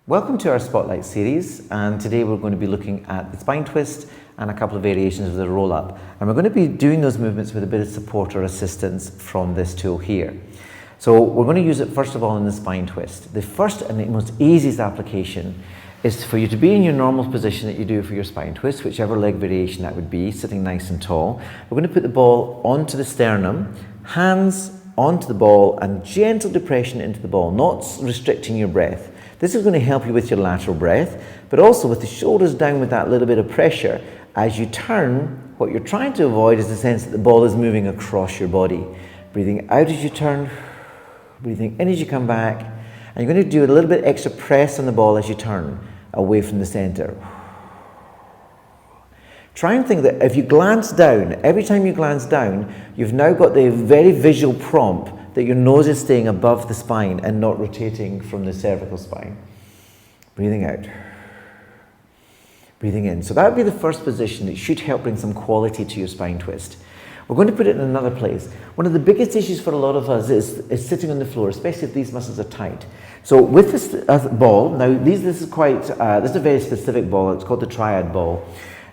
Welcome to our Spotlight series, and today we're going to be looking at the spine twist and a couple of variations of the roll up. And we're going to be doing those movements with a bit of support or assistance from this tool here. So we're going to use it first of all in the spine twist. The first and the most easiest application is for you to be in your normal position that you do for your spine twist, whichever leg variation that would be, sitting nice and tall. We're going to put the ball onto the sternum, hands onto the ball and gentle depression into the ball, not restricting your breath. This is going to help you with your lateral breath, but also with the shoulders down with that little bit of pressure. As you turn, what you're trying to avoid is the sense that the ball is moving across your body. Breathing out as you turn, breathing in as you come back, and you're going to do a little bit extra press on the ball as you turn away from the center. Try and think that if you glance down, every time you glance down, you've now got the very visual prompt that your nose is staying above the spine and not rotating from the cervical spine. Breathing out. Breathing in. So that would be the first position. It should help bring some quality to your spine twist. We're going to put it in another place. One of the biggest issues for a lot of us is sitting on the floor, especially if these muscles are tight. So with this ball, now this is a very specific ball. It's called the triad ball,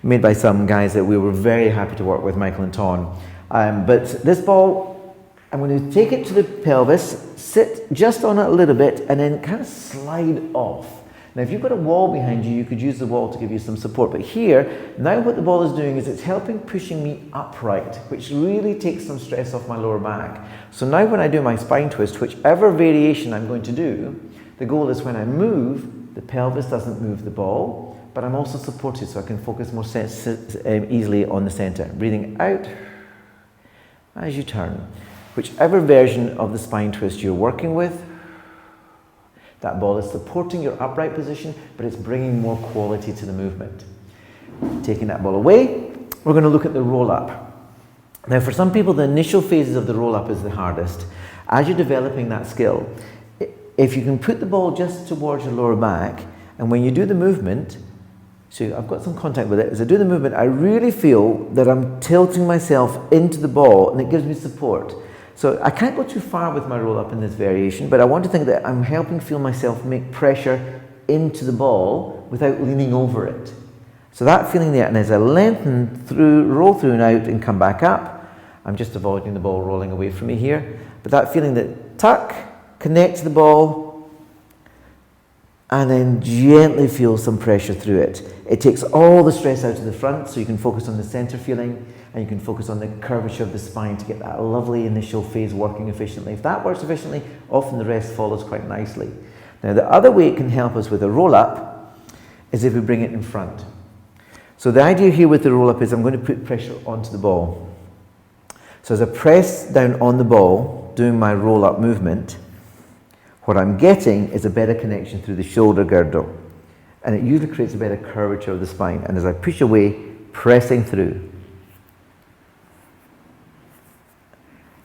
made by some guys that we were very happy to work with, Michael and Ton. But this ball, I'm going to take it to the pelvis, sit just on it a little bit, and then kind of slide off. Now, if you've got a wall behind you, you could use the wall to give you some support. But here, now what the ball is doing is it's helping pushing me upright, which really takes some stress off my lower back. So now when I do my spine twist, whichever variation I'm going to do, the goal is when I move, the pelvis doesn't move the ball, but I'm also supported so I can focus more easily on the center. Breathing out as you turn. Whichever version of the spine twist you're working with, that ball is supporting your upright position, but it's bringing more quality to the movement. Taking that ball away, we're going to look at the roll up. Now, for some people, the initial phases of the roll up is the hardest. As you're developing that skill, if you can put the ball just towards your lower back, and when you do the movement, so I've got some contact with it, as I do the movement, I really feel that I'm tilting myself into the ball, and it gives me support. So I can't go too far with my roll up in this variation, but I want to think that I'm helping feel myself make pressure into the ball without leaning over it. So that feeling there, and as I lengthen through, roll through and out and come back up, I'm just avoiding the ball rolling away from me here. But that feeling that tuck, connect to the ball, and then gently feel some pressure through it. It takes all the stress out of the front, so you can focus on the center feeling, and you can focus on the curvature of the spine to get that lovely initial phase working efficiently. If that works efficiently, often the rest follows quite nicely. Now, the other way it can help us with a roll-up is if we bring it in front. So the idea here with the roll-up is I'm going to put pressure onto the ball. So as I press down on the ball, doing my roll-up movement, what I'm getting is a better connection through the shoulder girdle. And it usually creates a better curvature of the spine. And as I push away, pressing through.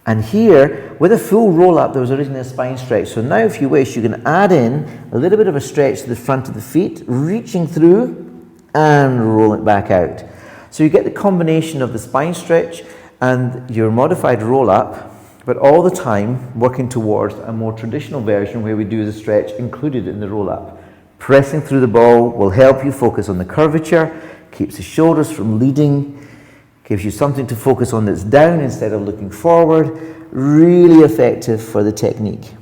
And here, with a full roll-up, there was originally a spine stretch. So now, if you wish, you can add in a little bit of a stretch to the front of the feet, reaching through and roll it back out. So you get the combination of the spine stretch and your modified roll-up, but all the time working towards a more traditional version where we do the stretch included in the roll-up. Pressing through the ball will help you focus on the curvature, keeps the shoulders from leading, gives you something to focus on that's down instead of looking forward. Really effective for the technique.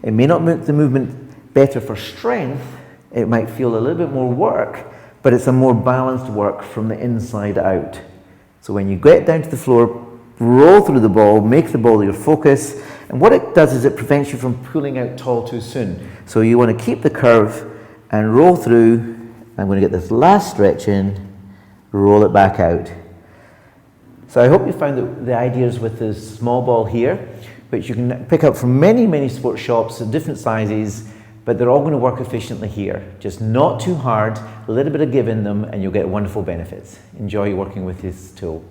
It may not make the movement better for strength. It might feel a little bit more work, but it's a more balanced work from the inside out. So when you get down to the floor, roll through the ball, make the ball your focus, and what it does is it prevents you from pulling out tall too soon. So you want to keep the curve and roll through. I'm going to get this last stretch in, roll it back out. So I hope you found the ideas with this small ball here, which you can pick up from many, many sports shops of different sizes, but they're all going to work efficiently here. Just not too hard, a little bit of give in them, and you'll get wonderful benefits. Enjoy working with this tool.